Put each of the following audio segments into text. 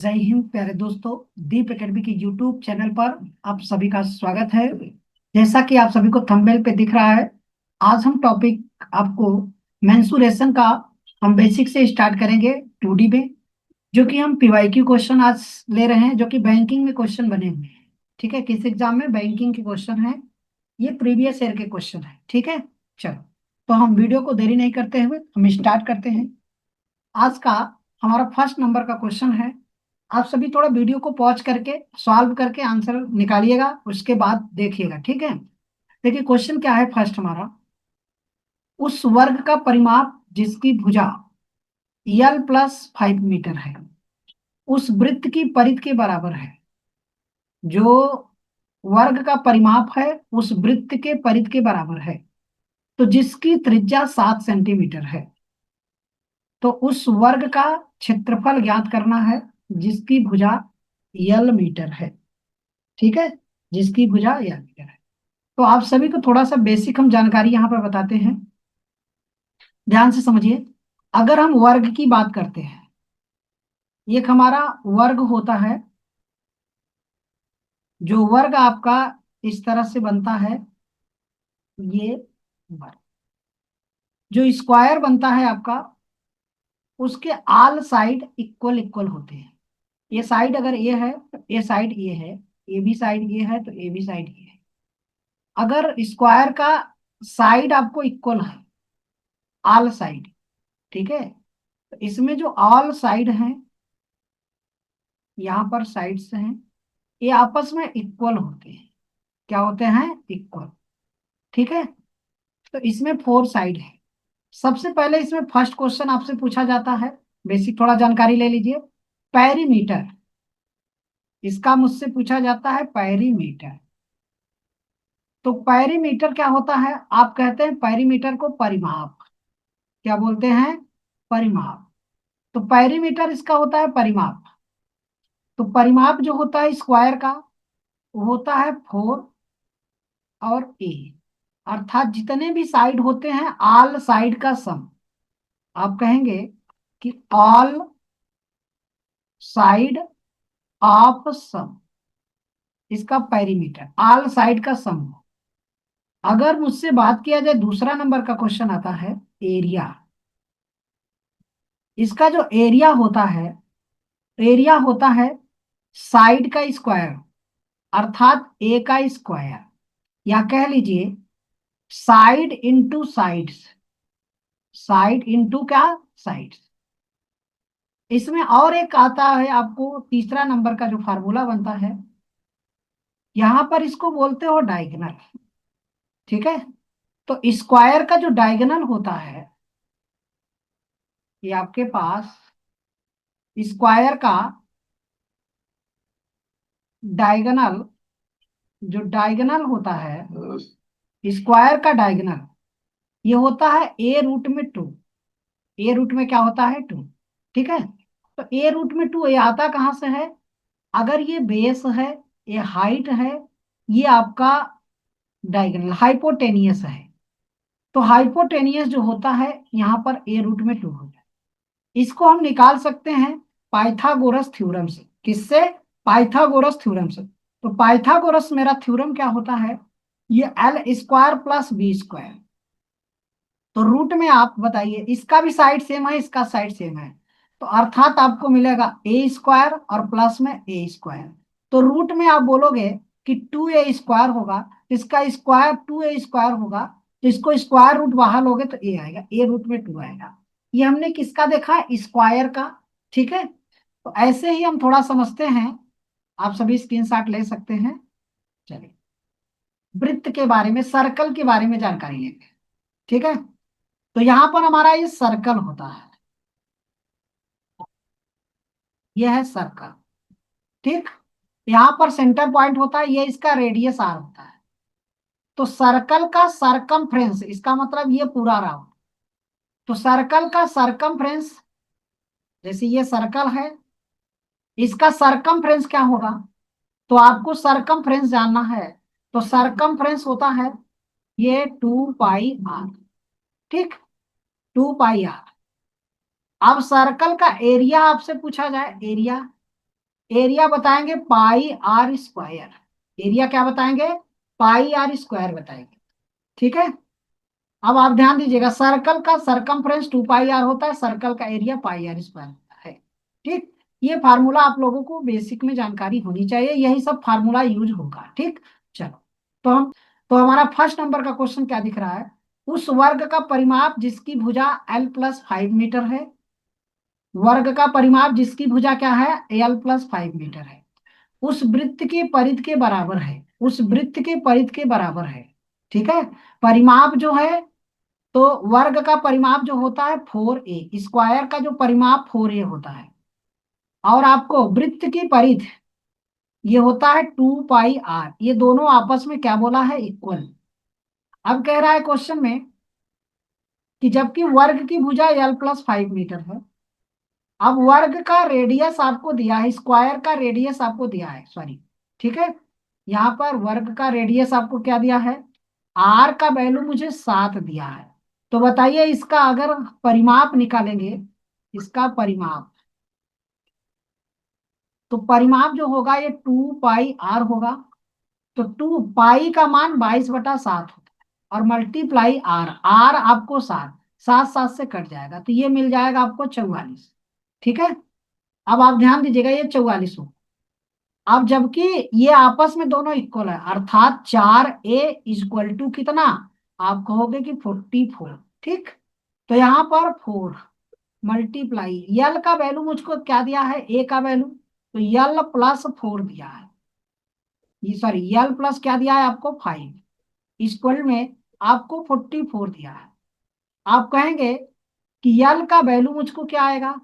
जय हिंद प्यारे दोस्तों। दीप एकेडमी के यूट्यूब चैनल पर आप सभी का स्वागत है। जैसा कि आप सभी को थंबनेल पे दिख रहा है, आज हम टॉपिक आपको मेंसुरेशन का हम बेसिक से स्टार्ट करेंगे 2D में, जो कि हम पीवाईक्यू क्वेश्चन आज ले रहे हैं, जो कि बैंकिंग में क्वेश्चन बने हुए हैं। ठीक है, किस एग्जाम में बैंकिंग के क्वेश्चन है, ये प्रीवियस ईयर के क्वेश्चन है। ठीक है, चलो तो हम वीडियो को देरी नहीं करते हुए हम स्टार्ट करते हैं। आज का हमारा फर्स्ट नंबर का क्वेश्चन है। आप सभी थोड़ा वीडियो को पॉज करके सॉल्व करके आंसर निकालिएगा, उसके बाद देखिएगा। ठीक है, देखिए क्वेश्चन क्या है फर्स्ट हमारा। उस वर्ग का परिमाप जिसकी भुजा L+5 मीटर है, उस वृत्त की परिधि के बराबर है। जो वर्ग का परिमाप है उस वृत्त के परिधि के बराबर है, तो जिसकी त्रिज्या 7 सेंटीमीटर है, तो उस वर्ग का क्षेत्रफल ज्ञात करना है जिसकी भुजा L मीटर है। ठीक है, जिसकी भुजा L मीटर है। तो आप सभी को थोड़ा सा बेसिक हम जानकारी यहाँ पर बताते हैं, ध्यान से समझिए। अगर हम वर्ग की बात करते हैं, एक हमारा वर्ग होता है। जो वर्ग आपका इस तरह से बनता है, ये वर्ग जो स्क्वायर बनता है आपका, उसके आल साइड इक्वल इक्वल होते हैं। ये साइड अगर ये है तो ये साइड ये है, ये भी साइड ये है तो ये भी साइड ये है। अगर स्क्वायर का साइड आपको इक्वल है, आल साइड, ठीक है, तो इसमें जो ऑल साइड हैं, यहाँ पर साइड्स हैं, ये आपस में इक्वल होते हैं। क्या होते हैं? इक्वल। ठीक है, तो इसमें 4 साइड है। सबसे पहले इसमें फर्स्ट क्वेश्चन आपसे पूछा जाता है, बेसिक थोड़ा जानकारी ले लीजिए। पेरीमीटर, इसका मुझसे पूछा जाता है पेरीमीटर। तो पेरीमीटर क्या होता है? आप कहते हैं पेरीमीटर को परिमाप। क्या बोलते हैं? परिमाप। तो पेरीमीटर इसका होता है परिमाप। तो परिमाप जो होता है स्क्वायर का, वो होता है 4 और अर्थात जितने भी साइड होते हैं ऑल साइड का सम। आप कहेंगे कि ऑल साइड ऑफ सम, इसका पेरीमीटर ऑल साइड का सम। अगर मुझसे बात किया जाए, दूसरा नंबर का क्वेश्चन आता है एरिया। इसका जो एरिया होता है, एरिया होता है साइड का स्क्वायर, अर्थात ए का स्क्वायर, या कह लीजिए side into sides. Side into क्या? साइड्स। इसमें और एक आता है आपको, तीसरा नंबर का जो फार्मूला बनता है, यहां पर इसको बोलते हो डायगोनल। ठीक है, तो स्क्वायर का जो डायगोनल होता है, ये आपके पास स्क्वायर का डायगोनल, जो डायगोनल होता है, स्क्वायर का डायगोनल, ये होता है A√2। ए रूट में क्या होता है? 2। ठीक है, तो A√2 ये आता कहां से है? अगर ये बेस है, ये हाइट है, ये आपका डायगोनल हाइपोटेनियस है, तो हाइपोटेनियस जो होता है यहाँ पर A√2 हो जाए। इसको हम निकाल सकते हैं पाइथागोरस थ्योरम से। किससे? पाइथागोरस थ्योरम से। तो पाइथागोरस मेरा थ्योरम क्या होता है? ये L² + B²। तो रूट में आप बताइए, इसका भी साइड सेम है, इसका साइड सेम है, तो अर्थात आपको मिलेगा A² और प्लस में A²। तो रूट में आप बोलोगे कि 2A² होगा, इसका स्क्वायर 2A² होगा, तो इसको स्क्वायर रूट बाहर लोगे तो A आएगा, A√2 आएगा। ये हमने किसका देखा? स्क्वायर का। ठीक है, तो ऐसे ही हम थोड़ा समझते हैं, आप सभी स्क्रीनशॉट ले सकते हैं। चलिए, वृत्त के बारे में, सर्कल के बारे में जानकारी लेंगे। ठीक है, तो यहां पर हमारा ये सर्कल होता है, ये है सर्कल। ठीक, यहां पर सेंटर पॉइंट होता है, ये इसका रेडियस आर होता है। तो सर्कल का सरकमफ्रेंस, इसका मतलब ये पूरा राउंड। तो सर्कल का सरकमफ्रेंस, जैसे ये सर्कल है, इसका सरकमफ्रेंस क्या होगा? तो आपको सरकमफ्रेंस जानना है, तो सरकमफ्रेंस होता है ये 2πr। ठीक, 2πr। अब सर्कल का एरिया आपसे पूछा जाए, एरिया, एरिया बताएंगे पाई आर स्क्वायर। एरिया क्या बताएंगे? पाई आर स्क्वायर बताएंगे। ठीक है। अब आप ध्यान दीजिएगा, सर्कल का सरकमफ्रेंस 2 पाई आर होता है, सर्कल का एरिया पाई आर स्क्वायर होता है। ठीक। ये फार्मूला आप लोगों को बेसिक में जानकारी होनी चाहिए, यही सब फार्मूला यूज होगा। ठीक। चलो, तो हम तो हमारा फर्स्ट नंबर का क्वेश्चन क्या दिख रहा है? उस वर्ग का परिमाप जिसकी भुजा L+5 मीटर है। वर्ग का परिमाप जिसकी भुजा क्या है? L+5 मीटर है। उस वृत्त की परिधि के बराबर है। उस वृत्त के परिधि के बराबर है। ठीक है। परिमाप जो है, तो वर्ग का परिमाप जो होता है 4a, स्क्वायर का जो परिमाप 4a होता है। और आपको वृत्त की परिधि ये होता है 2 पाई आर। ये दोनों आपस में क्या बोला है? इक्वल। अब कह रहा है क्वेश्चन में कि जबकि वर्ग की भुजा L+5 मीटर है। अब वर्ग का रेडियस आपको दिया है, स्क्वायर का रेडियस आपको दिया है, सॉरी। ठीक है। यहाँ पर वर्ग का रेडियस आपको क्या दिया है? आर का वैल्यू मुझे 7 दिया है। तो बताइए, इसका अगर परिमाप निकालेंगे, इसका परिमाप, तो परिमाप जो होगा ये 2 पाई आर होगा। तो 2 पाई का मान 22/7 होता है, और मल्टीप्लाई आर, आर आपको 7, 7 7 से कट जाएगा, तो ये मिल जाएगा आपको 44। ठीक है। अब आप ध्यान दीजिएगा, ये 44 हो। अब जबकि ये आपस में दोनों इक्वल है, अर्थात 4a = कितना? आप कहोगे कि 44। ठीक। तो यहाँ पर 4 मल्टीप्लाई यल का वैल्यू मुझको क्या दिया है? ए का वैल्यू, तो L+4 दिया है। ये सॉरी, L+ क्या दिया है आपको? 5 इक्वल में आपको 44 दिया है। आप कहेंगे कि यल का वैल्यू मुझको क्या आएगा?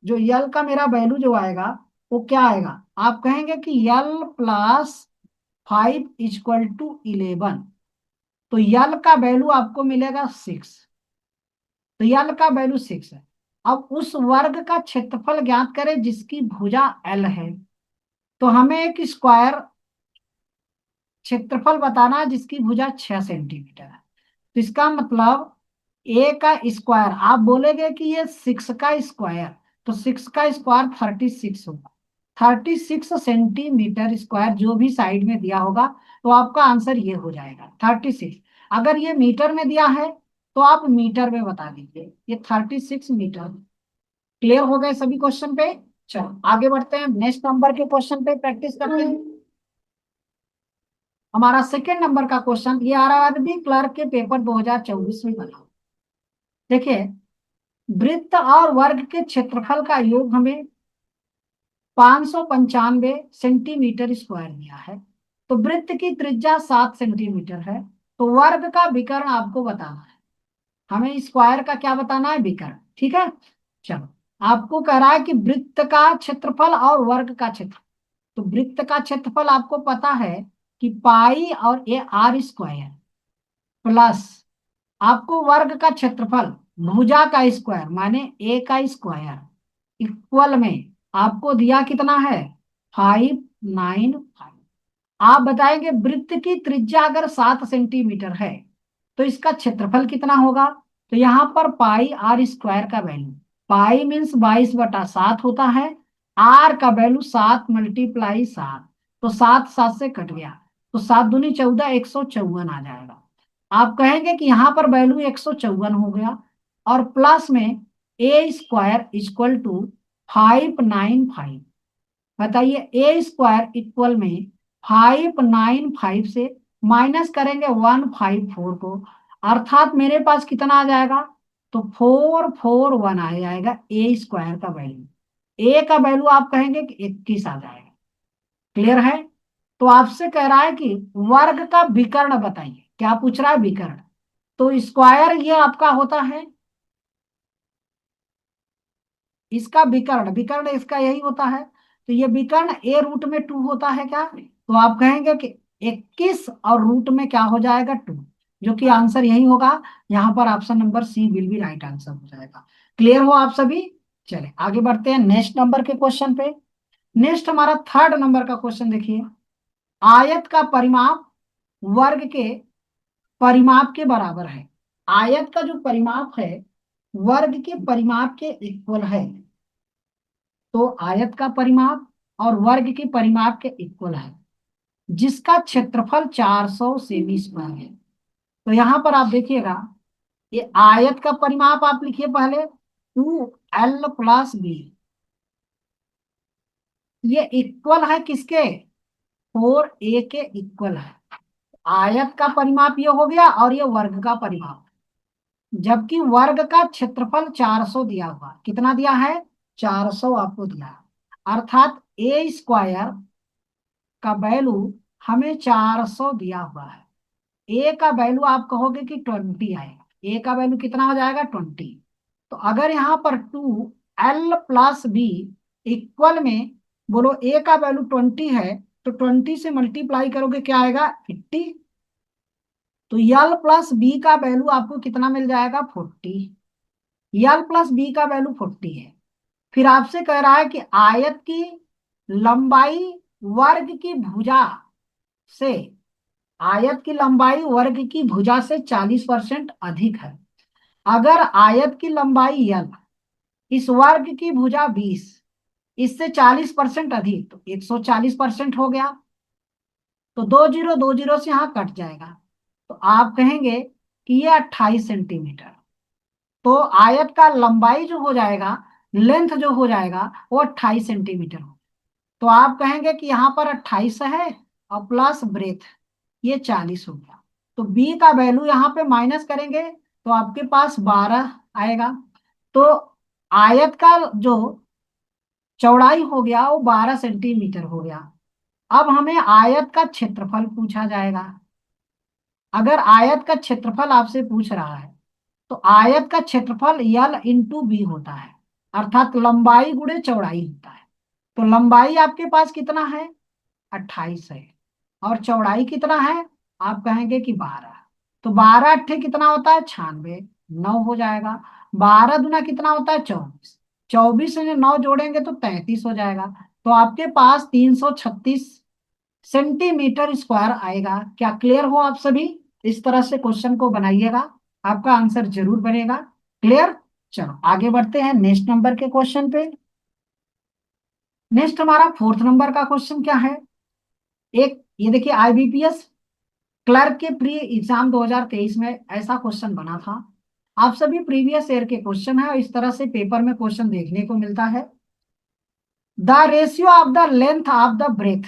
जो यल का मेरा वैल्यू जो आएगा, वो क्या आएगा? आप कहेंगे कि L+5 = 11। तो यल का वैल्यू आपको मिलेगा 6। तो यल का वैल्यू 6 है। अब उस वर्ग का क्षेत्रफल ज्ञात करें जिसकी भुजा L है। तो हमें एक स्क्वायर क्षेत्रफल बताना है जिसकी भुजा 6 सेंटीमीटर है। तो इसका मतलब ए का स्क्वायर, आप बोलेंगे कि ये 6 का स्क्वायर, तो 6 का स्क्वायर 36 होगा। 36 सेंटीमीटर स्क्वायर जो भी साइड में दिया होगा, तो आपका आंसर ये हो जाएगा 36। अगर ये मीटर में दिया है, तो आप मीटर में बता दीजिए, ये 36 मीटर। क्लियर हो गए सभी क्वेश्चन पे? चलो आगे बढ़ते हैं, नेक्स्ट नंबर के क्वेश्चन पे प्रैक्टिस करते हैं। हमारा सेकेंड नंबर का क्वेश्चन ये आ रहा है अरबी क्लर्क के पेपर 2024 में बना। देखिए, वृत्त और वर्ग के क्षेत्रफल का योग हमें 595 सेंटीमीटर स्क्वायर दिया है। तो वृत्त की त्रिज्या 7 सेंटीमीटर है। तो वर्ग का विकर्ण आपको बताना है। हमें स्क्वायर का क्या बताना है? विकर्ण। ठीक है। चलो, आपको कह रहा है कि वृत्त का क्षेत्रफल और वर्ग का क्षेत्रफल। तो वृत्त का क्षेत्रफल आपको पता है कि पाई और ए आर स्क्वायर, प्लस आपको वर्ग का क्षेत्रफल भुजा का स्क्वायर माने ए का स्क्वायर, इक्वल में आपको दिया कितना है? 595। आप बताएंगे वृत्त की त्रिज्या अगर 7 सेंटीमीटर है, तो इसका क्षेत्रफल कितना होगा? तो यहाँ पर पाई आर स्क्वायर का वैल्यू, पाई मीन्स 22/7 होता है। आर का वैल्यू 7 × 7, तो 7 7 से कट गया, तो 7 दूनी 14, 154 आ जाएगा। आप कहेंगे कि यहाँ पर वैल्यू 154 हो गया, और प्लस में ए स्क्वायर इक्वल टू 595। बताइए, ए स्क्वायर इक्वल में 595 से माइनस करेंगे 154 को, अर्थात मेरे पास कितना आ जाएगा? तो 441 आ जाएगा ए स्क्वायर का वैल्यू। ए का वैल्यू आप कहेंगे कि 21 आ जाएगा। क्लियर है? तो आपसे कह रहा है कि वर्ग का विकर्ण बताइए। क्या पूछ रहा है? विकर्ण। तो स्क्वायर ये आपका होता है, इसका विकर्ण, विकर्ण इसका यही होता है। तो ये विकर्ण A√2 होता है क्या? तो आप कहेंगे कि 21 और रूट में क्या हो जाएगा? 2, जो कि आंसर यही होगा। यहाँ पर option number C will be right answer हो जाएगा। क्लियर हो आप सभी? चले आगे बढ़ते हैं नेक्स्ट नंबर के क्वेश्चन पे। नेक्स्ट हमारा थर्ड नंबर का क्वेश्चन देखिए। आयत का परिमाप वर्ग के परिमाप के बराबर है। आयत का जो परिमाप है वर्ग के परिमाप के इक्वल है। तो आयत का परिमाप और वर्ग के परिमाप के इक्वल है, जिसका क्षेत्रफल 400 सेमी स्क्वायर है। तो यहां पर आप देखिएगा, ये आयत का परिमाप आप लिखिए पहले 2l+b, ये इक्वल है किसके, 4a के इक्वल है। आयत का परिमाप ये हो गया और ये वर्ग का परिमाप, जबकि वर्ग का क्षेत्रफल 400 दिया हुआ, कितना दिया है, 400 आपको दिया है। अर्थात ए स्क्वायर का वैल्यू हमें 400 दिया हुआ है। ए का वैल्यू आप कहोगे कि 20 आएगा, ए का वैल्यू कितना हो जाएगा, 20। तो अगर यहाँ पर 2l+b इक्वल में, बोलो ए का वैल्यू 20 है, तो 20 से मल्टीप्लाई करोगे क्या आएगा, 80। तो l+b का वैल्यू आपको कितना मिल जाएगा, 40। l+b का वैल्यू 40 है। फिर आपसे कह रहा है कि आयत की लंबाई वर्ग की भुजा से, आयत की लंबाई वर्ग की भुजा से 40% अधिक है। अगर आयत की लंबाई l इस वर्ग की भुजा 20 इससे 40% अधिक, तो 140% हो गया। तो दो जीरो से यहां कट जाएगा, तो आप कहेंगे कि ये 28 सेंटीमीटर। तो आयत का लंबाई जो हो जाएगा, लेंथ जो हो जाएगा वो 28 सेंटीमीटर हो। तो आप कहेंगे कि यहाँ पर 28 है और प्लस ब्रेथ, ये 40 हो गया। तो बी का वैल्यू यहाँ पे माइनस करेंगे तो आपके पास 12 आएगा। तो आयत का जो चौड़ाई हो गया वो 12 सेंटीमीटर हो गया। अब हमें आयत का क्षेत्रफल पूछा जाएगा। अगर आयत का क्षेत्रफल आपसे पूछ रहा है, तो आयत का क्षेत्रफल l×b होता है, अर्थात लंबाई गुणे चौड़ाई होता है। तो लंबाई आपके पास कितना है, 28 है, और चौड़ाई कितना है, आप कहेंगे कि 12। तो 12 कितना होता है, 96, 9 हो जाएगा। 12 दूना कितना होता है, 24, 24 से 9 जोड़ेंगे तो 33 हो जाएगा। तो आपके पास 336 सेंटीमीटर स्क्वायर आएगा। क्या क्लियर हो आप सभी, इस तरह से क्वेश्चन को बनाइएगा, आपका आंसर जरूर बनेगा। क्लियर। चलो आगे बढ़ते हैं नेक्स्ट नंबर के क्वेश्चन पे। नेक्स्ट हमारा 4th नंबर का क्वेश्चन क्या है, एक ये देखिए, आईबीपीएस क्लर्क के प्री एग्जाम 2023 में ऐसा क्वेश्चन बना था। आप सभी प्रीवियस ईयर के क्वेश्चन है और इस तरह से पेपर में क्वेश्चन देखने को मिलता है। The ratio of the length of the breadth,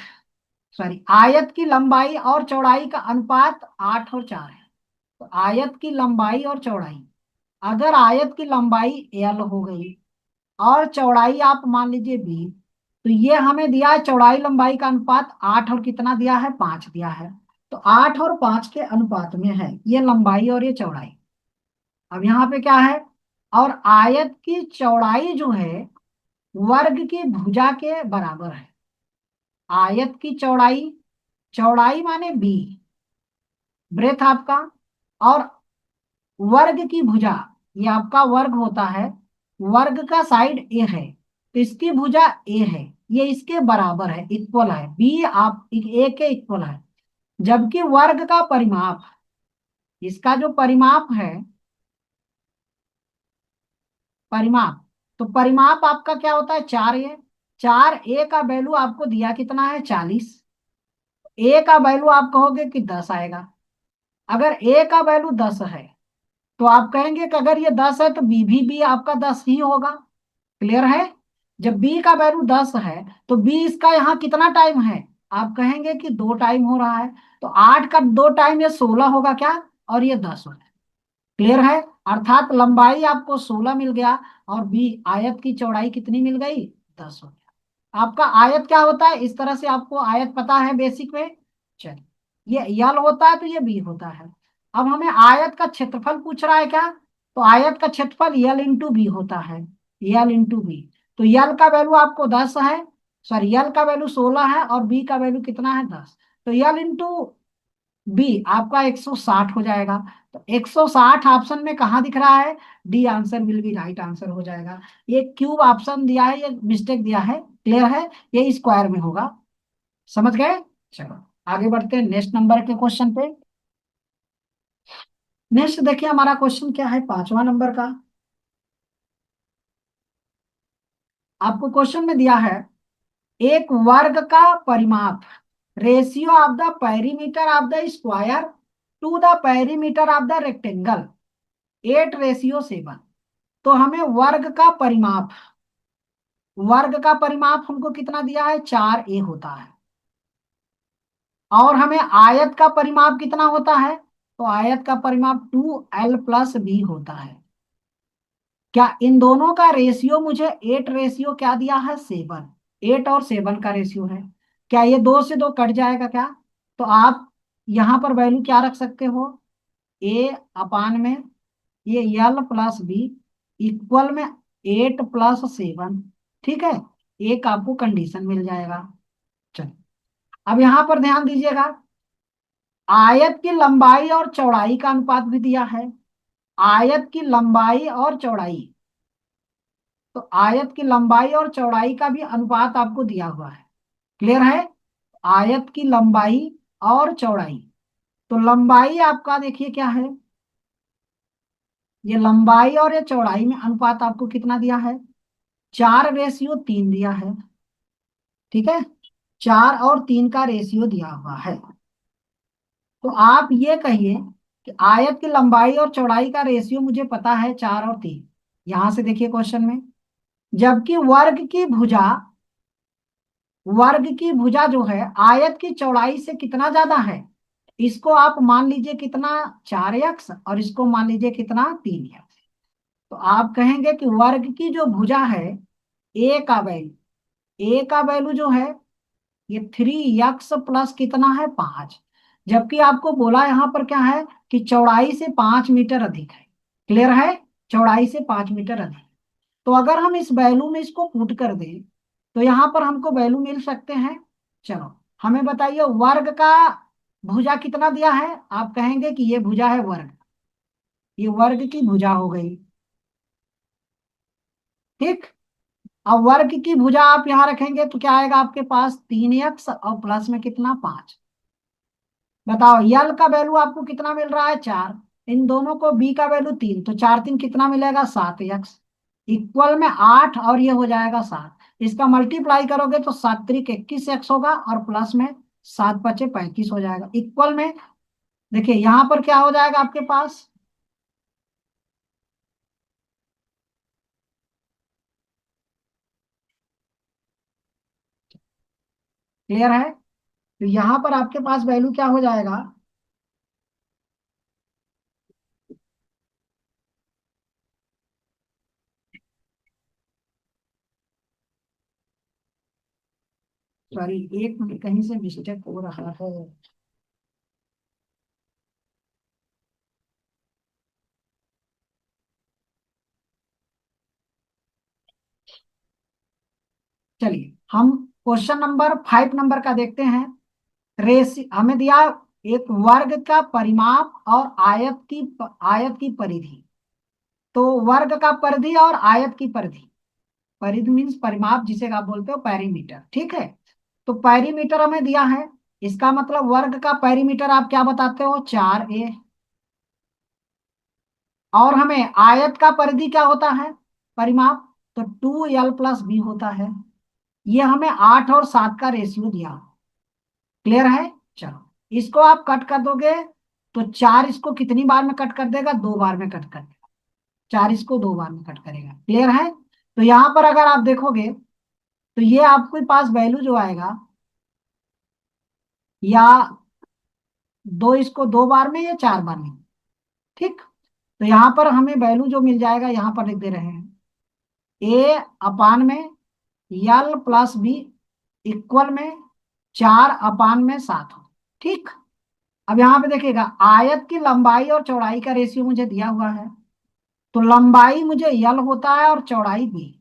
sorry, आयत की लंबाई और चौड़ाई का अनुपात 8 और 4 है। तो आयत की लंबाई और चौड़ाई, अगर आयत की लंबाई एल हो गई और चौड़ाई आप मान लीजिए बी, तो ये हमें दिया है चौड़ाई लंबाई का अनुपात 8 और कितना दिया है, 5 दिया है। तो 8 और 5 के अनुपात में है ये लंबाई और ये चौड़ाई। अब यहाँ पे क्या है, और आयत की चौड़ाई जो है वर्ग की भुजा के बराबर है। आयत की चौड़ाई, चौड़ाई माने बी, ब्रेथ आपका, और वर्ग की भुजा, ये आपका वर्ग होता है, वर्ग का साइड ए है, तो इसकी भुजा ए है, ये इसके बराबर है, इक्वल है, बी आप ए के इक्वल है। जबकि वर्ग का परिमाप, इसका जो परिमाप है, परिमाप, तो परिमाप आपका क्या होता है, 4a। 4a का वैल्यू आपको दिया कितना है, 40। ए का वैल्यू आप कहोगे कि 10 आएगा। अगर ए का वैल्यू 10 है, तो आप कहेंगे कि अगर ये 10 है तो बी भी आपका 10 ही होगा। क्लियर है। जब बी का वैल्यू 10 है, तो बी इसका यहाँ कितना टाइम है, आप कहेंगे कि 2 टाइम हो रहा है। तो 8 का 2 टाइम ये 16 होगा क्या, और ये 10 होगा। क्लियर है। अर्थात लंबाई आपको 16 मिल गया और बी आयत की चौड़ाई कितनी मिल गई, 10 हो गया। आपका आयत क्या होता है, इस तरह से आपको आयत पता है बेसिक में। चलिए, ये यल होता है तो ये बी होता है। अब हमें आयत का क्षेत्रफल पूछ रहा है क्या, तो आयत का क्षेत्रफल यल×बी होता है, यल×बी। तो यल का वैल्यू आपको 10 है, सॉरी, यल का वैल्यू 16 है और बी का वैल्यू कितना है, 10। तो यल×बी आपका 160 हो जाएगा। तो 160 ऑप्शन में कहाँ दिख रहा है, D answer will be right answer हो जाएगा। ये क्यूब ऑप्शन दिया है, ये मिस्टेक दिया है। क्लियर है, ये स्क्वायर में होगा। समझ गए। चलो आगे बढ़ते हैं नेक्स्ट नंबर के क्वेश्चन पे। नेक्स्ट देखिए हमारा क्वेश्चन क्या है, 5वां नंबर का। आपको क्वेश्चन में दिया है एक वर्ग का परिमाप, ratio of the perimeter of the square to the perimeter of the rectangle 8:7। तो हमें वर्ग का परिमाप हमको कितना दिया है, 4a होता है। और हमें आयत का परिमाप कितना होता है, तो आयत का परिमाप 2l+b होता है। क्या इन दोनों का रेशियो मुझे 8 रेशियो क्या दिया है, 7। 8 और 7 का रेशियो है। क्या ये 2 से 2 कट जाएगा क्या, तो आप यहां पर वैल्यू क्या रख सकते हो, a/में ये l+b इक्वल में 8+7। ठीक है, एक आपको कंडीशन मिल जाएगा। चलो, अब यहां पर ध्यान दीजिएगा, आयत की लंबाई और चौड़ाई का अनुपात भी दिया है। आयत की लंबाई और चौड़ाई, तो आयत की लंबाई और चौड़ाई का भी अनुपात आपको दिया हुआ है। क्लियर है, आयत की लंबाई और चौड़ाई, तो लंबाई आपका देखिए क्या है, ये लंबाई और ये चौड़ाई में अनुपात आपको कितना दिया है, 4:3 दिया है। ठीक है, 4 और 3 का रेशियो दिया हुआ है। तो आप ये कहिए कि आयत की लंबाई और चौड़ाई का रेशियो मुझे पता है 4 और 3। यहां से देखिए क्वेश्चन में, जबकि वर्ग की भुजा जो है आयत की चौड़ाई से कितना ज्यादा है, इसको आप मान लीजिए कितना, 4x, और इसको मान लीजिए कितना, 3x। तो आप कहेंगे कि वर्ग की जो भुजा है, ए का वैल्यू जो है ये 3x+ कितना है, 5। जबकि आपको बोला यहां पर क्या है कि चौड़ाई से 5 मीटर अधिक है। क्लियर है, चौड़ाई से 5 मीटर अधिक। तो अगर हम इस वैल्यू में इसको पुट कर दें तो यहां पर हमको वैल्यू मिल सकते हैं। चलो, हमें बताइए वर्ग का भुजा कितना दिया है, आप कहेंगे कि ये भुजा है वर्ग, ये वर्ग की भुजा हो गई। ठीक, अब वर्ग की भुजा आप यहां रखेंगे तो क्या आएगा आपके पास, 3x और प्लस में कितना, 5। बताओ, यल का वैल्यू आपको कितना मिल रहा है, 4। इन दोनों को बी का वैल्यू 3, तो 4×3 कितना मिलेगा, 7x इक्वल में 8, और ये हो जाएगा 7। इसका मल्टीप्लाई करोगे तो 7×3 = 21x होगा, और प्लस में 7×5 = 35 हो जाएगा इक्वल में। देखिए यहां पर क्या हो जाएगा आपके पास, क्लियर है, तो यहां पर आपके पास वैल्यू क्या हो जाएगा, सॉरी, एक मिनट, कहीं से मिस्टेक हो रहा है। चलिए हम क्वेश्चन नंबर 5 नंबर का देखते हैं। हमें दिया एक वर्ग का परिमाप और आयत की परिधि। तो वर्ग का परिधि और आयत की परिधि, परिधि मीन्स परिमाप, जिसे आप बोलते हो पेरीमीटर। ठीक है, तो पेरीमीटर हमें दिया है, इसका मतलब वर्ग का पेरीमीटर आप क्या बताते हो, 4a। और हमें आयत का परिधि क्या होता है, परिमाप, तो 2l+b होता है। ये हमें 8 और 7 का रेशियो दिया। क्लियर है, चलो इसको आप कट कर दोगे तो 4 इसको कितनी बार में कट कर देगा, 2 बार में कट कर देगा। 4 इसको 2 बार में कट करेगा। क्लियर है, तो यहां पर अगर आप देखोगे तो ये आपके पास वैल्यू जो आएगा, या 2 इसको 2 बार में या 4 बार में। ठीक, तो यहां पर हमें वैल्यू जो मिल जाएगा यहां पर लिख दे रहे हैं, a/में l+b इक्वल में 4/7 हो। ठीक, अब यहां पे देखिएगा आयत की लंबाई और चौड़ाई का रेशियो मुझे दिया हुआ है, तो लंबाई मुझे यल होता है और चौड़ाई बी।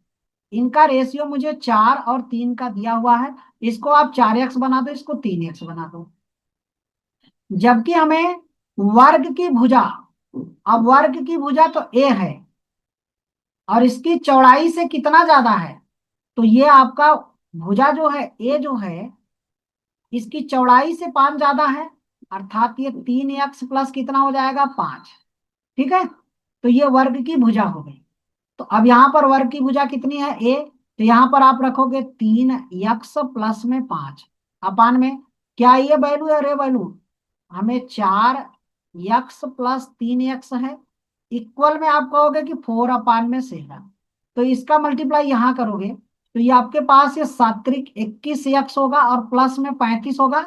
इनका रेशियो मुझे 4 और 3 का दिया हुआ है। इसको आप 4x बना दो, इसको 3x बना दो। जबकि हमें वर्ग की भुजा, अब वर्ग की भुजा तो ए है और इसकी चौड़ाई से कितना ज्यादा है, तो ये आपका भुजा जो है ए जो है, इसकी चौड़ाई से 5 ज्यादा है, अर्थात ये 3x+ कितना हो जाएगा, 5। ठीक है, तो ये वर्ग की भुजा हो गई। तो अब यहां पर वर्ग की भुजा कितनी है, ए, तो यहाँ पर आप रखोगे 3x प्लस में 5 अपान में, क्या ये वैल्यू है रे वैल्यू, हमें 4x प्लस 3x है, इक्वल में आप कहोगे कि 4 अपान में 7। तो इसका मल्टीप्लाई यहाँ करोगे तो ये आपके पास ये सात्विक 21x होगा और प्लस में 35 होगा।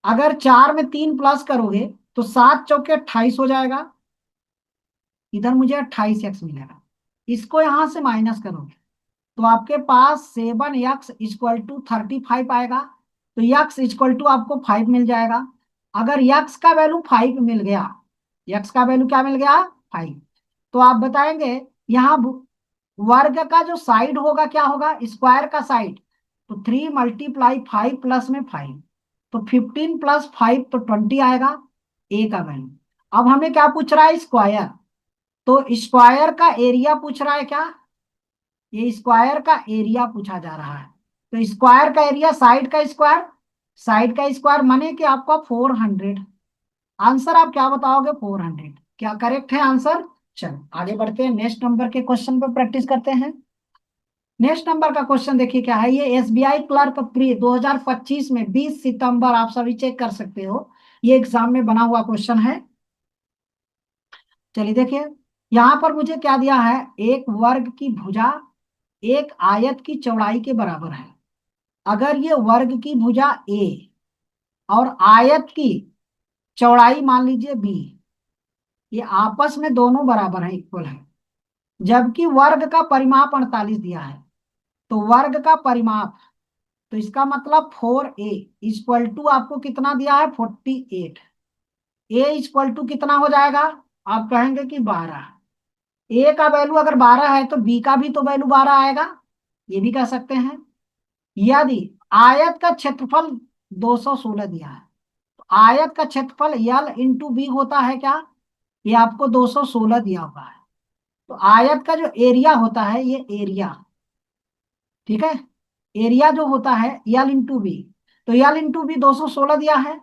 अगर 4 में 3 प्लस करोगे तो 7 चौके 28 हो जाएगा, इधर मुझे 28x मिलेगा। इसको यहां से माइनस करोगे तो आपके पास 7x इक्वल टू 35 आएगा। तो x इक्वल टू आपको 5 मिल जाएगा। अगर x का वैल्यू 5 मिल गया, x का वैल्यू क्या मिल गया 5, तो आप बताएंगे यहाँ वर्ग का जो साइड होगा क्या होगा, स्क्वायर का साइड, तो 3 मल्टीप्लाई 5 प्लस में 5, तो 15 प्लस 5 तो 20 आएगा ए का वैल्यू। अब हमें क्या पूछ रहा है स्क्वायर, तो स्क्वायर का एरिया पूछ रहा है क्या, ये स्क्वायर का एरिया पूछा जा रहा है। तो स्क्वायर का एरिया साइड का स्क्वायर, साइड का स्क्वायर माने कि आपका 400। आंसर आप क्या बताओगे 400, क्या करेक्ट है आंसर। चलो आगे बढ़ते हैं, नेक्स्ट नंबर के क्वेश्चन पे प्रैक्टिस करते हैं। नेक्स्ट नंबर का क्वेश्चन देखिए क्या है, ये एसबीआई क्लर्क प्री 2025 में 20 सितंबर, आप सभी चेक कर सकते हो, ये एग्जाम में बना हुआ क्वेश्चन है। चलिए देखिए, यहां पर मुझे क्या दिया है, एक वर्ग की भुजा एक आयत की चौड़ाई के बराबर है। अगर ये वर्ग की भुजा ए और आयत की चौड़ाई मान लीजिए बी, ये आपस में दोनों बराबर है, इक्वल है, जबकि वर्ग का परिमाप 48 दिया है, तो वर्ग का परिमाप, तो इसका मतलब 4a इक्वल टू आपको कितना दिया है 48, ए इक्वल टू कितना हो जाएगा, आप कहेंगे कि 12, ए का वैल्यू अगर 12 है तो बी का भी तो वैल्यू 12 आएगा, ये भी कह सकते हैं। यदि आयत का क्षेत्रफल 216 दिया है, तो आयत का क्षेत्रफल यल इंटू बी होता है क्या, ये आपको 216 दिया हुआ है, तो आयत का जो एरिया होता है ये एरिया, ठीक है, एरिया जो होता है यल इंटू बी, तो यल इंटू बी 216 दिया है,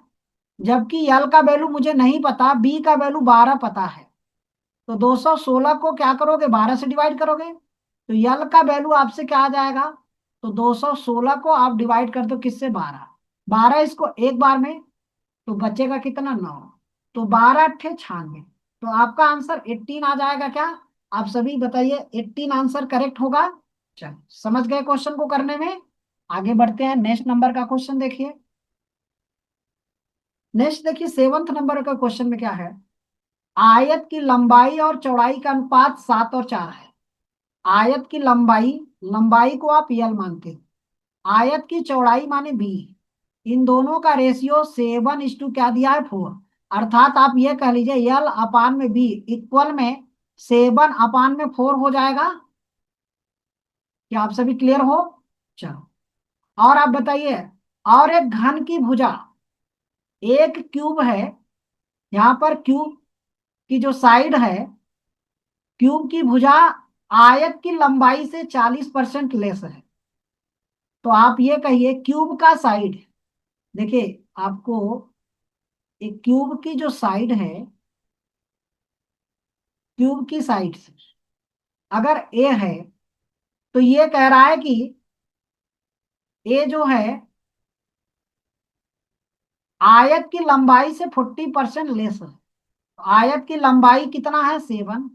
जबकि यल का वैल्यू मुझे नहीं पता, बी का वैल्यू 12 पता है, तो 216 को क्या करोगे 12 से डिवाइड करोगे, तो यल का वैल्यू आपसे क्या आ जाएगा, तो 216 को आप डिवाइड कर दो किससे 12, 12 इसको एक बार में, तो बचेगा कितना 9, तो 12 अट्ठे 96, तो आपका आंसर 18 आ जाएगा क्या, आप सभी बताइए 18 आंसर करेक्ट होगा। चलो समझ गए क्वेश्चन को करने में, आगे बढ़ते हैं, नेक्स्ट नंबर का क्वेश्चन देखिए। नेक्स्ट देखिए 7th नंबर का क्वेश्चन में क्या है, आयत की लंबाई और चौड़ाई का अनुपात 7 और 4 है। आयत की लंबाई, लंबाई को आप यल मानते हो, आयत की चौड़ाई माने बी, इन दोनों का रेशियो 7:, क्या दिया है 4, अर्थात आप ये कह लीजिए यल अपान में बी इक्वल में 7/4 हो जाएगा। क्या आप सभी क्लियर हो। चलो और आप बताइए, और एक घन की भुजा एक क्यूब है, यहाँ पर क्यूब की जो साइड है, क्यूब की भुजा आयत की लंबाई से 40% लेस है, तो आप ये कहिए क्यूब का साइड, देखिए आपको एक क्यूब की जो साइड है, क्यूब की साइड से अगर ए है, तो ये कह रहा है कि ए जो है आयत की लंबाई से 40% लेस है, तो आयत की लंबाई कितना है 7,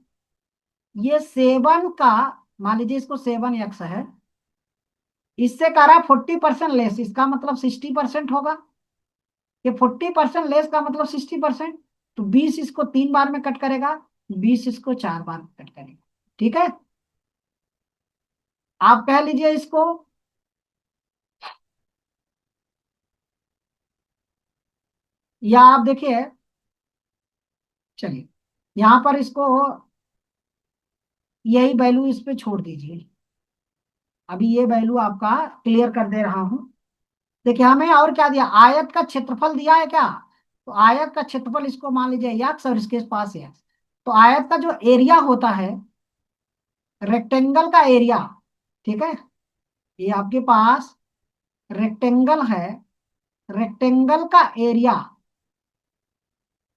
ये 7 का, मान लीजिए इसको 7x है, इससे कह रहा है 40% लेस, इसका मतलब 60% होगा, ये 40% लेस का मतलब 60%, तो 20 इसको 3 बार में कट करेगा, 20 इसको 4 बार में कट करेगा, ठीक है, आप कह लीजिए इसको, या आप देखिए, चलिए यहां पर इसको यही वैल्यू इस पे छोड़ दीजिए, अभी ये वैल्यू आपका क्लियर कर दे रहा हूं। देखिए हमें और क्या दिया, आयत का क्षेत्रफल दिया है क्या, तो आयत का क्षेत्रफल इसको मान लीजिए यक्स और इसके पास यक्स, तो आयत का जो एरिया होता है, रेक्टेंगल का एरिया, ठीक है, ये आपके पास रेक्टेंगल है, रेक्टेंगल का एरिया,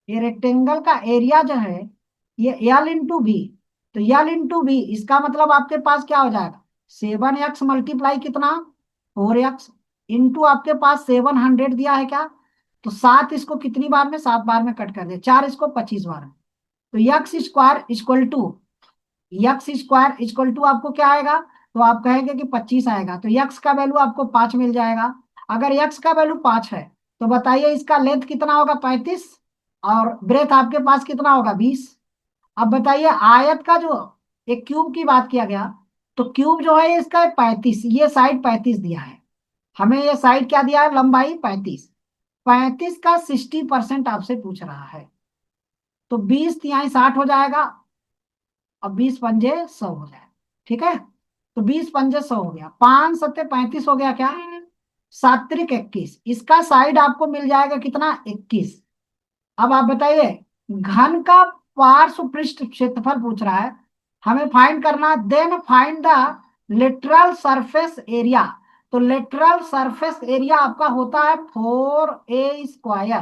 ये रेक्टेंगल का एरिया जो है ये यल इंटू बी, तो यल इंटू बी इसका मतलब आपके पास क्या हो जाएगा, 7x मल्टीप्लाई कितना 4x इंटू आपके पास 700 दिया है क्या, तो 7 इसको कितनी बार में 7 बार में कट कर दे, 4 इसको 25 बार में, तो x स्क्वायर इक्वल टू आपको क्या आएगा, तो आप कहेंगे कि 25 आएगा, तो x का वैल्यू आपको 5 मिल जाएगा। अगर x का वैल्यू 5 है तो बताइए इसका लेंथ कितना होगा 35, और ब्रेथ आपके पास कितना होगा 20। अब बताइए आयत का जो एक क्यूब की बात किया गया, तो क्यूब जो है इसका 35, ये साइड 35 दिया है, हमें ये साइड क्या दिया है लंबाई 35, 35 का 60% आपसे पूछ रहा है, तो 20 तिहाई 60 हो जाएगा, अब 20 पंजे 100 हो जाएगा, ठीक है। तो 20 पंजे 100 हो गया, 5 सत्ते 35 हो गया क्या, सात्रिक 21, इसका साइड आपको मिल जाएगा कितना 21। अब आप बताइए घन का पार्श्व पृष्ठ क्षेत्रफल पूछ रहा है, हमें फाइंड करना, then find the lateral surface area, तो लेटरल सरफेस एरिया आपका होता है 4a स्क्वायर,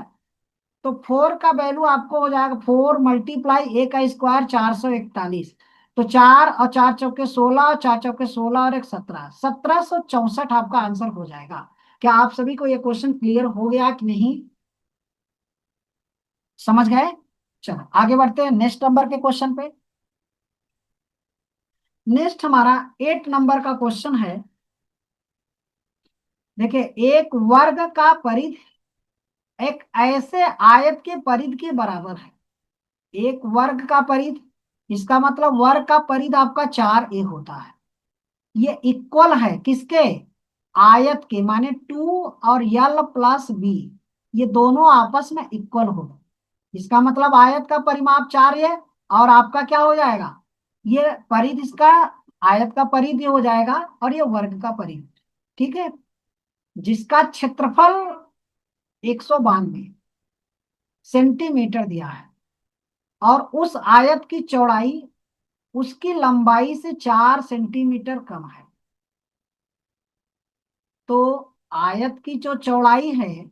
तो 4 का वैल्यू आपको हो जाएगा 4 मल्टीप्लाई a का स्क्वायर 441, तो 4 और 4 चौके 16 और 4 चौके 16 और एक 17, 1764 आपका आंसर हो जाएगा। क्या आप सभी को ये क्वेश्चन क्लियर हो गया कि नहीं, समझ गए। चलो आगे बढ़ते हैं नेक्स्ट नंबर के क्वेश्चन पे। नेक्स्ट हमारा 8 नंबर का क्वेश्चन है। देखिए एक वर्ग का परिधि एक ऐसे आयत के परिधि के बराबर है, एक वर्ग का परिधि, इसका मतलब वर्ग का परिधि आपका 4a होता है, ये इक्वल है किसके, आयत के, माने 2 और l+b, ये दोनों आपस में इक्वल होगा, इसका मतलब आयत का परिमाप 4 है, और आपका क्या हो जाएगा, ये परिधि इसका आयत का परिधि हो जाएगा, और ये वर्ग का परिधि, ठीक है, जिसका क्षेत्रफल 192 सेंटीमीटर दिया है, और उस आयत की चौड़ाई उसकी लंबाई से 4 सेंटीमीटर कम है, तो आयत की जो चौड़ाई है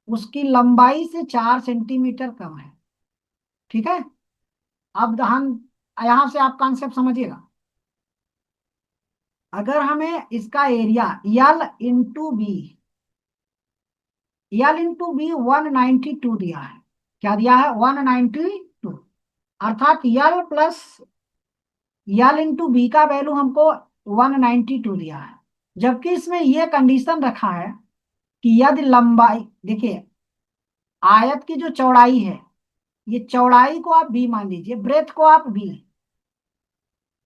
उसकी लंबाई से 4 सेंटीमीटर कम है, ठीक है। अब हम यहां से आप कॉन्सेप्ट समझिएगा, अगर हमें इसका एरिया L इंटू बी 192 दिया है, क्या दिया है 192, अर्थात L इंटू बी का वैल्यू हमको 192 दिया है, जबकि इसमें यह कंडीशन रखा है कि यदि लंबाई, देखिए आयत की जो चौड़ाई है, ये चौड़ाई को आप बी मान लीजिए, ब्रेथ को आप बी,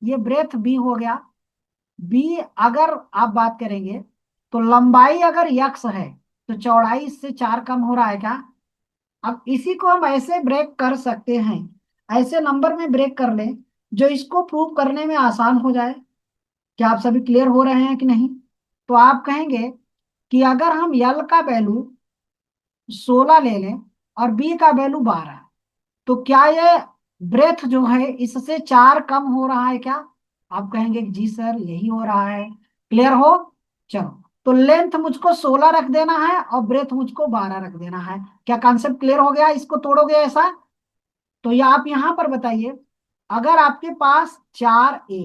ये ब्रेथ बी हो गया, बी अगर आप बात करेंगे तो लंबाई अगर यक्स है तो चौड़ाई इससे 4 कम हो रहा है क्या। अब इसी को हम ऐसे ब्रेक कर सकते हैं, ऐसे नंबर में ब्रेक कर लें जो इसको प्रूव करने में आसान हो जाए। क्या आप सभी क्लियर हो रहे हैं कि नहीं, तो आप कहेंगे कि अगर हम यल का वैल्यू 16 ले लें और बी का वैल्यू 12, तो क्या ये ब्रेथ जो है इससे 4 कम हो रहा है क्या, आप कहेंगे कि जी सर यही हो रहा है, क्लियर हो। चलो तो लेंथ मुझको 16 रख देना है और ब्रेथ मुझको 12 रख देना है, क्या कॉन्सेप्ट क्लियर हो गया, इसको तोड़ोगे ऐसा, तो ये आप यहां पर बताइए, अगर आपके पास 4a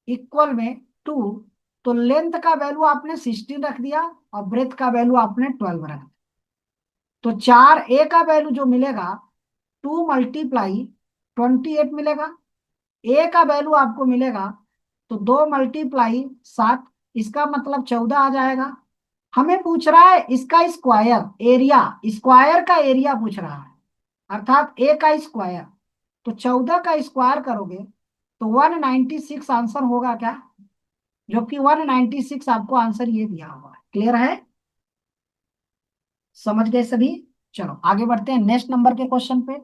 इक्वल में 2, तो लेंथ का वैल्यू आपने 16 रख दिया और ब्रेथ का वैल्यू आपने 12 रख दिया, तो 4a का वैल्यू जो मिलेगा 2 मल्टीप्लाई 28 मिलेगा, ए का वैल्यू आपको मिलेगा तो 2 मल्टीप्लाई 7, इसका मतलब 14 आ जाएगा। हमें पूछ रहा है इसका स्क्वायर एरिया, स्क्वायर का एरिया पूछ रहा है, अर्थात ए का स्क्वायर, तो 14 का स्क्वायर करोगे तो 196 आंसर होगा क्या, जो कि 196 आपको आंसर ये दिया हुआ है, क्लियर है, समझ गए सभी। चलो आगे बढ़ते हैं नेक्स्ट नंबर के क्वेश्चन पे।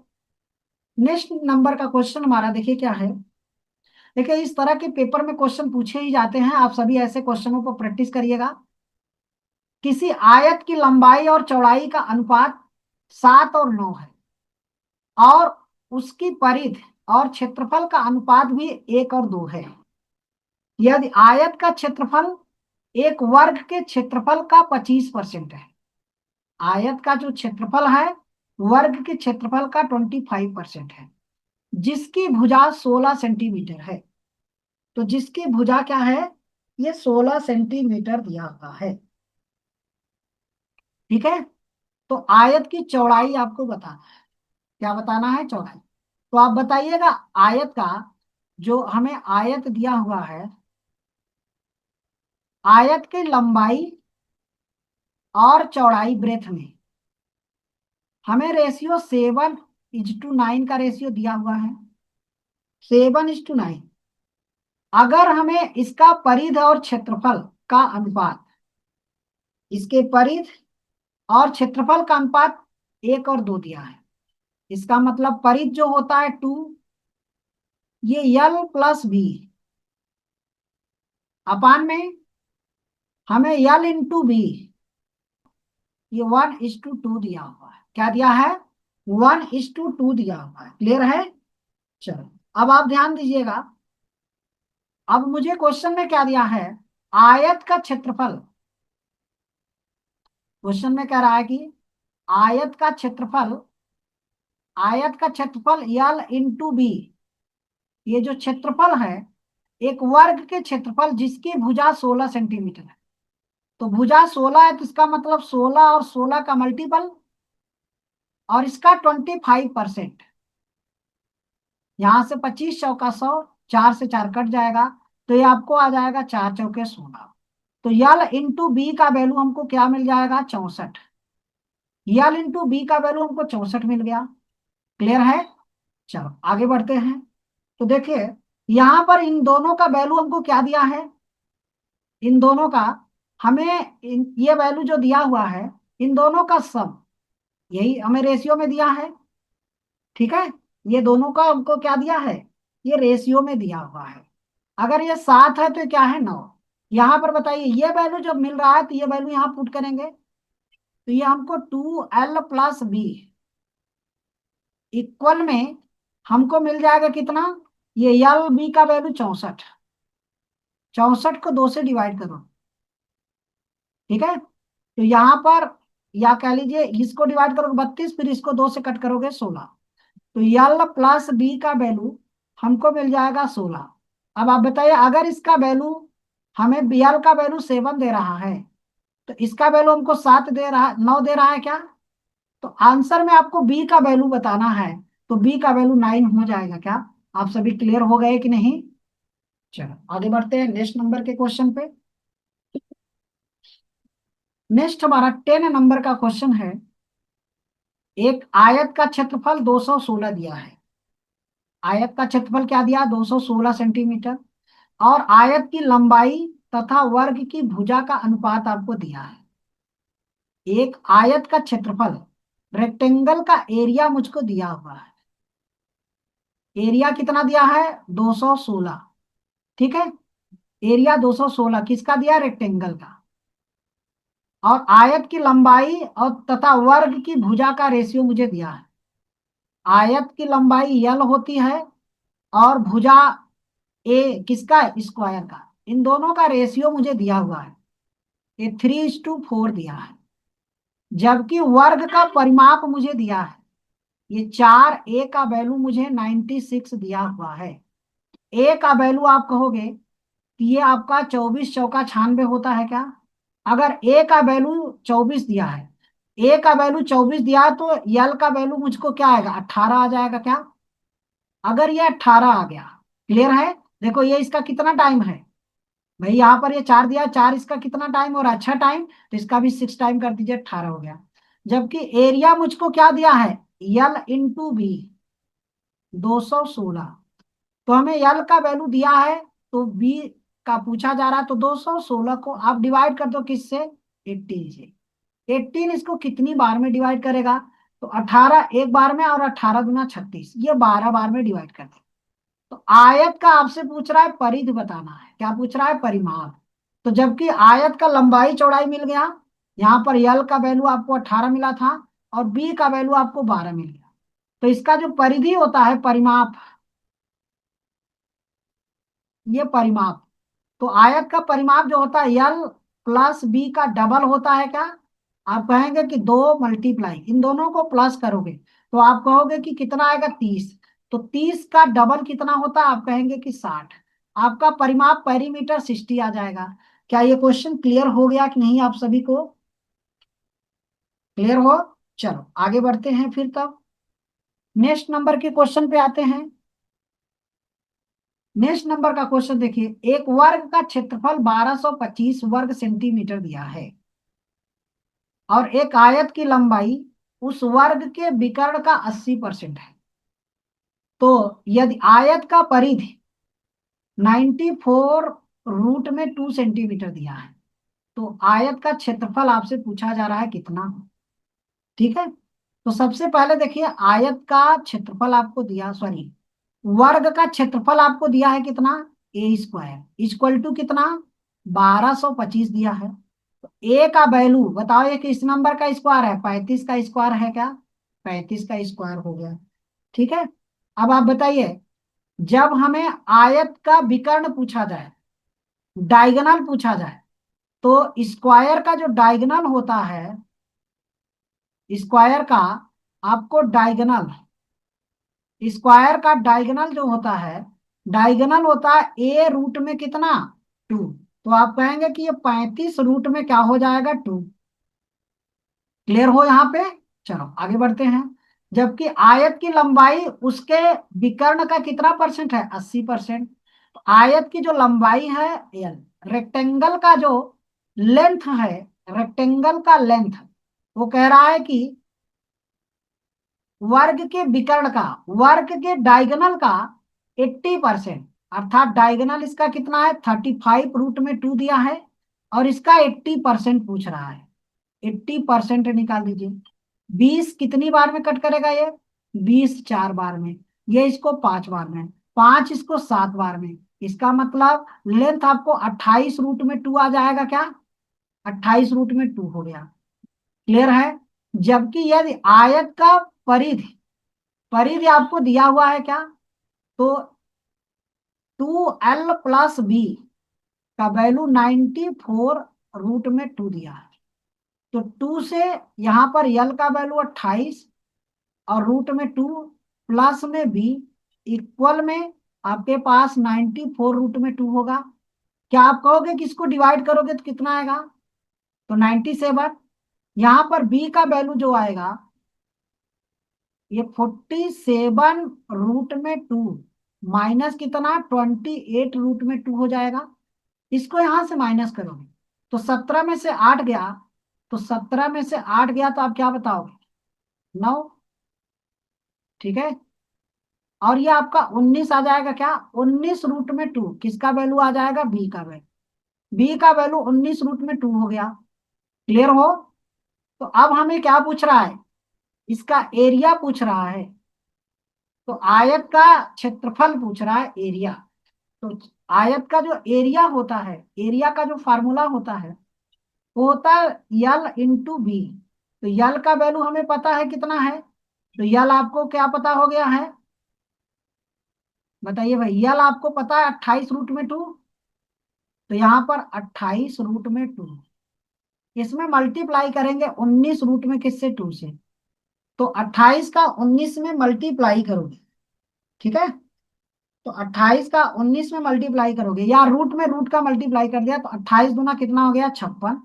नेक्स्ट नंबर का क्वेश्चन हमारा देखिए क्या है। देखिए इस तरह के पेपर में क्वेश्चन पूछे ही जाते हैं, आप सभी ऐसे क्वेश्चनों पर प्रैक्टिस करिएगा। किसी आयत की लंबाई और चौड़ाई का अनुपात 7 और 9 है, और उसकी परिधि और क्षेत्रफल का अनुपात भी 1 और 2 है। यदि आयत का क्षेत्रफल एक वर्ग के क्षेत्रफल का 25% है, आयत का जो क्षेत्रफल है वर्ग के क्षेत्रफल का 25% है, जिसकी भुजा 16 सेंटीमीटर है, तो जिसकी भुजा क्या है, ये 16 सेंटीमीटर दिया हुआ है। ठीक है। तो आयत की चौड़ाई आपको बताना है। क्या बताना है? चौड़ाई। तो आप बताइएगा आयत का, जो हमें आयत दिया हुआ है, आयत की लंबाई और चौड़ाई ब्रेथ में हमें रेशियो 7:9 का रेशियो दिया हुआ है। 7:9। अगर हमें इसका परिध और क्षेत्रफल का अनुपात, इसके परिध और क्षेत्रफल का अनुपात 1 और 2 दिया है। इसका मतलब परिध जो होता है 2, ये L+B अपान में हमें L×B, ये 1:2 दिया हुआ है। क्या दिया है? 1:2 दिया हुआ है। क्लियर है? चलो, अब आप ध्यान दीजिएगा। अब मुझे क्वेश्चन में क्या दिया है? आयत का क्षेत्रफल। क्वेश्चन में कह रहा है कि आयत का क्षेत्रफल, आयत का क्षेत्रफल L×B, ये जो क्षेत्रफल है, एक वर्ग के क्षेत्रफल जिसकी भुजा 16 सेंटीमीटर है। तो भुजा 16 है, तो इसका मतलब 16 और 16 का मल्टीपल, और इसका 25%। यहां से 25 × 100, 4 से 4 कट जाएगा, तो ये आपको आ जाएगा 4×4 = 16। तो L×B का वैल्यू हमको क्या मिल जाएगा? 64। L×B का वैल्यू हमको 64 मिल गया। क्लियर है? चलो आगे बढ़ते हैं। तो देखिए, यहां पर इन दोनों का वैल्यू हमको क्या दिया है? इन दोनों का हमें ये वैल्यू जो दिया हुआ है, इन दोनों का सम, यही हमें रेशियो में दिया है। ठीक है। ये दोनों का हमको क्या दिया है? ये रेशियो में दिया हुआ है। अगर ये 7 है तो ये क्या है? 9। यहां पर बताइए, ये वैल्यू जब मिल रहा है तो ये वैल्यू यहां पुट करेंगे, तो ये हमको 2L+B इक्वल में हमको मिल जाएगा कितना? ये L B का वैल्यू 64। 64 को 2 से डिवाइड करो। ठीक है। तो यहां पर, या कह लीजिए इसको डिवाइड करोगे 32, फिर इसको 2 से कट करोगे 16। तो L+B का वैल्यू हमको मिल जाएगा 16। अब आप बताइए, अगर इसका वैल्यू हमें L का वैल्यू 7 दे रहा है, तो इसका वैल्यू हमको 7 दे रहा है, 9 दे रहा है क्या? तो आंसर में आपको B का वैल्यू बताना है, तो B का वैल्यू 9 हो जाएगा। क्या आप सभी क्लियर हो गए कि नहीं? चलो आगे बढ़ते हैं नेक्स्ट नंबर के क्वेश्चन पे। नेक्स्ट हमारा 10 नंबर का क्वेश्चन है। एक आयत का क्षेत्रफल 216 दिया है। आयत का क्षेत्रफल क्या दिया? 216 सेंटीमीटर। और आयत की लंबाई तथा वर्ग की भुजा का अनुपात आपको दिया है। एक आयत का क्षेत्रफल, रेक्टेंगल का एरिया मुझको दिया हुआ है। एरिया कितना दिया है? 216। ठीक है। एरिया 216 किसका दिया? रेक्टेंगल का। और आयत की लंबाई और तथा वर्ग की भुजा का रेशियो मुझे दिया है। आयत की लंबाई L होती है, और भुजा A किसका? स्क्वायर का। इन दोनों का रेशियो मुझे दिया हुआ है, ये 3:4 दिया है। जबकि वर्ग का परिमाप मुझे दिया है, ये 4A का वैल्यू मुझे 96 दिया हुआ है। A का वैल्यू आप कहोगे कि ये आपका 24×4 = 96 होता है क्या? अगर A का वैल्यू 24 दिया है, A का वैल्यू 24 दिया है, तो L का वैल्यू मुझको क्या आएगा? 18 आ जाएगा क्या? अगर ये 18 आ गया, क्लियर है? देखो ये इसका कितना टाइम है भाई, यहाँ पर ये 4 दिया, 4 इसका कितना टाइम और अच्छा टाइम, तो इसका भी 6 टाइम कर दीजिए, 18 हो गया। जबकि एरिया मुझको क्या दिया है? L×B 216। तो हमें L का वैल्यू दिया है, तो B का पूछा जा रहा है, तो 216 को आप डिवाइड कर दो किससे? 18 से। 18 इसको कितनी बार में डिवाइड करेगा? तो 18 एक बार में, और 18×2 = 36, ये 12 बार में डिवाइड कर दे। तो आयत का आपसे पूछ रहा है परिधि बताना है। क्या पूछ रहा है? परिमाप। तो जबकि आयत का लंबाई चौड़ाई मिल गया, यहाँ पर L का वैल्यू आपको 18 मिला था, और B का वैल्यू आपको 12 मिल गया। तो इसका जो परिधि होता है, परिमाप, ये परिमाप। तो आयत का परिमाप जो होता है L+B का डबल होता है क्या? आप कहेंगे कि 2 मल्टीप्लाई, इन दोनों को प्लस करोगे तो आप कहोगे कि कितना आएगा? 30। तो 30 का डबल कितना होता है? आप कहेंगे कि 60। आपका परिमाप पेरीमीटर 60 आ जाएगा। क्या ये क्वेश्चन क्लियर हो गया कि नहीं आप सभी को? क्लियर हो? चलो आगे बढ़ते हैं फिर तब नेक्स्ट नंबर के क्वेश्चन पे आते हैं। नेक्स्ट नंबर का क्वेश्चन देखिए, एक वर्ग का क्षेत्रफल 1225 वर्ग सेंटीमीटर दिया है और एक आयत की लंबाई उस वर्ग के विकर्ण का 80% है। तो यदि आयत का परिधि 94√2 सेंटीमीटर दिया है, तो आयत का क्षेत्रफल आपसे पूछा जा रहा है कितना। ठीक है, तो सबसे पहले देखिए, आयत का क्षेत्रफल आपको दिया, सॉरी, वर्ग का क्षेत्रफल आपको दिया है कितना, ए स्क्वायर इक्वल टू कितना, 1225 दिया है। तो ए का वैल्यू बताओ, ये किस नंबर का स्क्वायर है, 35 का स्क्वायर है क्या, 35 का स्क्वायर हो गया। ठीक है, अब आप बताइए, जब हमें आयत का विकर्ण पूछा जाए, डायगोनल पूछा जाए, तो स्क्वायर का जो डायगोनल होता है, स्क्वायर का आपको डायगोनल, स्क्वायर का डायगोनल जो होता है, डायगोनल होता है ए रूट में कितना, 2। तो आप कहेंगे कि ये 35 रूट में क्या हो जाएगा, 2। क्लियर हो यहाँ पे? चलो आगे बढ़ते हैं। जबकि आयत की लंबाई उसके विकर्ण का कितना परसेंट है, 80%। तो आयत की जो लंबाई है एल, रेक्टेंगल का जो लेंथ है, रेक्टेंगल का लेंथ, वो कह रहा है कि वर्ग के विकर्ण का, वर्ग के डायगोनल का 80%, अर्थात डायगोनल इसका कितना है, 35√2 दिया है और इसका 80% पूछ रहा है। 80% निकाल दीजिए। 20 कितनी बार में कट करेगा ये, 20 4 बार में, ये इसको 5 बार में, 5 इसको 7 बार में। इसका मतलब लेंथ आपको 28√2 आ जाएगा क्या, 28√2 हो गया। क्लियर है? जबकि यदि आयत का परिधि, परिधि आपको दिया हुआ है क्या, तो 2l+b का वैल्यू 94√2 दिया है। तो 2 से यहां पर यल का वैल्यू 28 और √2 प्लस में बी इक्वल में आपके पास 94√2 होगा। क्या आप कहोगे कि इसको डिवाइड करोगे तो कितना आएगा, तो 97। यहां पर बी का वैल्यू जो आएगा, ये 47√2 माइनस कितना, 28√2 हो जाएगा। इसको यहां से माइनस करोगे तो 17 में से 8 गया, तो 17 में से 8 गया तो आप क्या बताओगे, 9। ठीक है, और ये आपका 19 आ जाएगा क्या, 19√2 किसका वैल्यू आ जाएगा, बी का वैल्यू, बी का वैल्यू 19√2 हो गया। क्लियर हो? तो अब हमें क्या पूछ रहा है, इसका एरिया पूछ रहा है। तो आयत का क्षेत्रफल पूछ रहा है, एरिया। तो आयत का जो एरिया होता है, एरिया का जो फार्मूला होता है, वो होता है L×B। तो यल का वैल्यू हमें पता है कितना है, तो यल आपको क्या पता हो गया है, बताइए भाई, यल आपको पता है 28√2। तो यहाँ पर 28√2, इसमें मल्टीप्लाई करेंगे 19 में, किससे, 2 से। तो 28 का 19 में मल्टीप्लाई करोगे, ठीक है, तो 28 का 19 में मल्टीप्लाई करोगे, या रूट में रूट का मल्टीप्लाई कर दिया, तो 28 दूना कितना हो गया, 56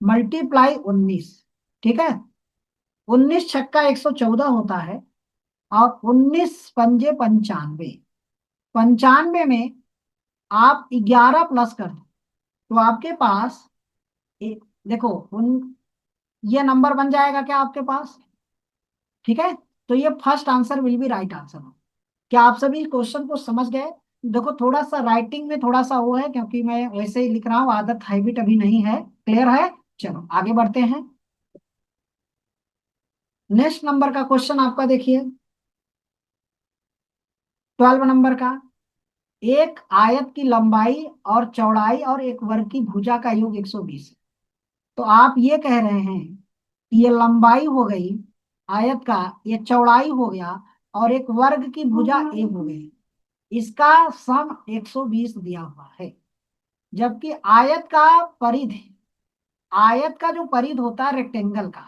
मल्टीप्लाई 19। ठीक है, 19 छक्का 114 होता है, और 19 पंजे 95, 95 में आप 11 प्लस कर दो, तो आपके पास एक, देखो ये नंबर बन जाएगा क्या आपके पास। ठीक है, तो ये first answer will be right answer. क्या आप सभी क्वेश्चन को समझ गए? देखो थोड़ा सा राइटिंग में थोड़ा सा वो है, क्योंकि मैं वैसे ही लिख रहा हूँ, आदत हैबिट अभी नहीं है। क्लियर है? चलो आगे बढ़ते हैं। नेक्स्ट नंबर का क्वेश्चन आपका देखिए, 12 नंबर का, एक आयत की लंबाई और चौड़ाई और एक वर्ग की भुजा का योग 120 है। तो आप ये कह रहे हैं कि ये लंबाई हो गई आयत का, ये चौड़ाई हो गया, और एक वर्ग की भुजा ए हो गई, इसका सम 120 दिया हुआ है। जबकि आयत का परिधि, आयत का जो परिधि होता है रेक्टेंगल का,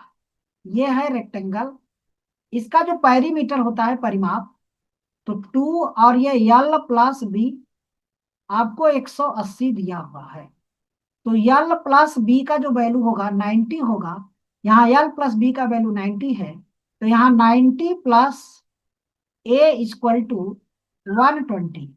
ये है रेक्टेंगल, इसका जो पेरीमीटर होता है परिमाप, तो 2 और ये L+B आपको 180 दिया हुआ है, तो यल प्लस बी का जो वैल्यू होगा 90 होगा। यहाँ यल प्लस बी का वैल्यू 90 है, तो यहाँ 90 plus A equal to 120।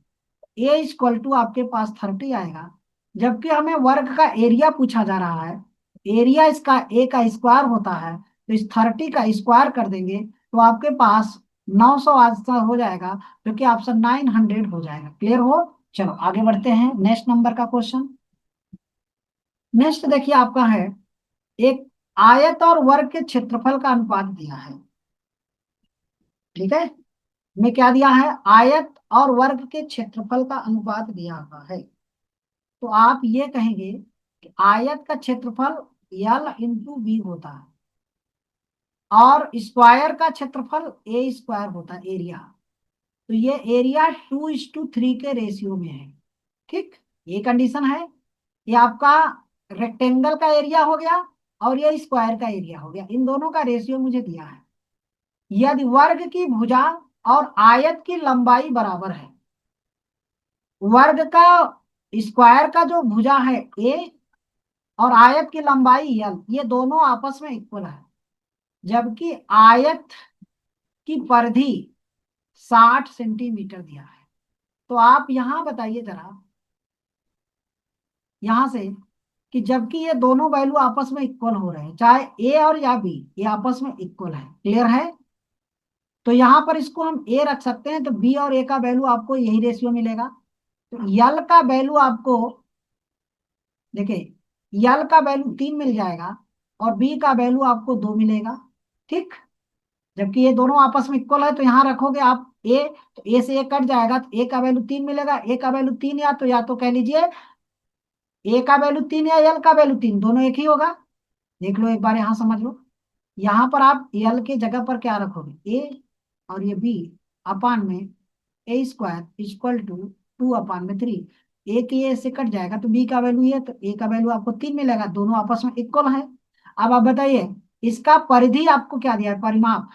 A equal to आपके पास 30 आएगा। जबकि हमें वर्ग का एरिया पूछा जा रहा है, एरिया इसका ए का स्क्वायर होता है, तो इस 30 का स्क्वायर कर देंगे तो आपके पास 900 आंसर हो जाएगा, जो कि ऑप्शन 900 हो जाएगा। क्लियर हो? चलो आगे बढ़ते हैं, नेक्स्ट नंबर का क्वेश्चन। नेक्स्ट देखिए आपका है, एक आयत और वर्ग के क्षेत्रफल का अनुपात दिया है। ठीक है, में क्या दिया है? आयत और वर्ग के क्षेत्रफल का अनुपात दिया हुआ है। तो आप ये कहेंगे कि आयत का क्षेत्रफल यल इंटू बी होता है, और स्क्वायर का क्षेत्रफल ए स्क्वायर होता है, एरिया। तो ये एरिया 2:3 के रेशियो में है। ठीक, ये कंडीशन है। ये आपका रेक्टेंगल का एरिया हो गया, और ये स्क्वायर का एरिया हो गया, इन दोनों का रेशियो मुझे दिया है। यदि वर्ग की भुजा और आयत की लंबाई बराबर है, वर्ग का स्क्वायर का जो भुजा है ए और आयत की लंबाई यल, ये दोनों आपस में इक्वल है, जबकि आयत की परिधि 60 सेंटीमीटर दिया है। तो आप यहां बताइए जरा, यहां से, कि जबकि ये दोनों वैल्यू आपस में इक्वल हो रहे हैं, चाहे ए और या बी, ये आपस में इक्वल है। क्लियर है? तो यहां पर इसको हम ए रख सकते हैं, तो बी और ए का वैल्यू आपको यही रेशियो मिलेगा। तो यल का वैल्यू आपको, देखिए, यल का वैल्यू 3 मिल जाएगा, और बी का वैल्यू आपको 2 मिलेगा। ठीक, जबकि ये दोनों आपस में इक्वल है, तो यहाँ रखोगे आप ए, तो ए से ए कट जाएगा, तो ए का वैल्यू 3 मिलेगा। ए का वैल्यू 3, या तो कह लीजिए ए का वैल्यू 3 या यल का वैल्यू 3, दोनों एक ही होगा। देख लो एक बार, यहाँ समझ लो। यहाँ पर आप यल के जगह पर क्या रखोगे? ए, और ये बी अपान में ए स्क्वायर इक्वल टू 2/3। ए की ए से कट जाएगा, तो बी का वैल्यू ये, तो ए का वैल्यू आपको 3 मिलेगा, दोनों आपस में इक्वल है। अब आप बताइए, इसका परिधि आपको क्या दिया है? परिमाप।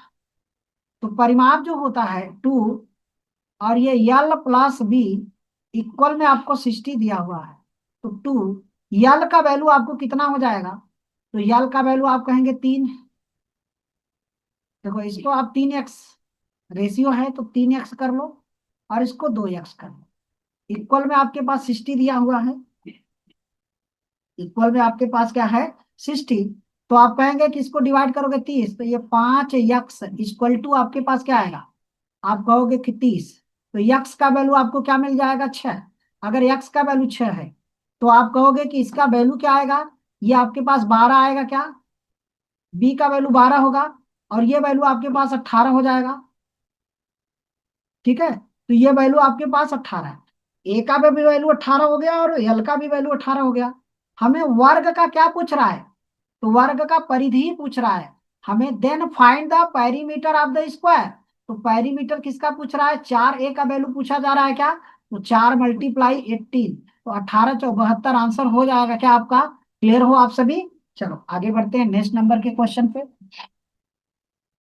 तो परिमाप जो होता है 2, और ये यल प्लस बी इक्वल में आपको 60 दिया हुआ है, तो 2, यल का वैल्यू आपको कितना हो जाएगा? तो यल का वैल्यू आप कहेंगे 3। देखो, इसको आप 3x रेशियो है, तो 3x कर लो, और इसको 2x कर लो। इक्वल में आपके पास 60 दिया हुआ है, इक्वल में आपके पास क्या है? 60। तो आप कहेंगे कि इसको डिवाइड करोगे 30, तो ये 5x इक्वल टू आपके पास क्या आएगा? आप कहोगे कि 30। तो यक्स का वैल्यू आपको क्या मिल जाएगा? 6। अगर यक्स का वैल्यू 6 है, तो आप कहोगे कि इसका वैल्यू क्या आएगा? ये आपके पास 12 आएगा क्या? बी का वैल्यू 12 होगा, और ये वैल्यू आपके पास 18 हो जाएगा। ठीक है, तो ये वैल्यू आपके पास 18 है। ए का भी वैल्यू 18 हो गया, और यल का भी वैल्यू 18 हो गया। हमें वर्ग का क्या पूछ रहा है? तो वर्ग का परिधि पूछ रहा है हमें। Then find the perimeter of the square. तो पेरीमीटर किसका पूछ रहा है? 4a का वैल्यू पूछा जा रहा है क्या? तो 4 × 18, तो 18×4 = 72 आंसर हो जाएगा क्या आपका? क्लियर हो आप सभी? चलो आगे बढ़ते हैं नेक्स्ट नंबर के क्वेश्चन पे।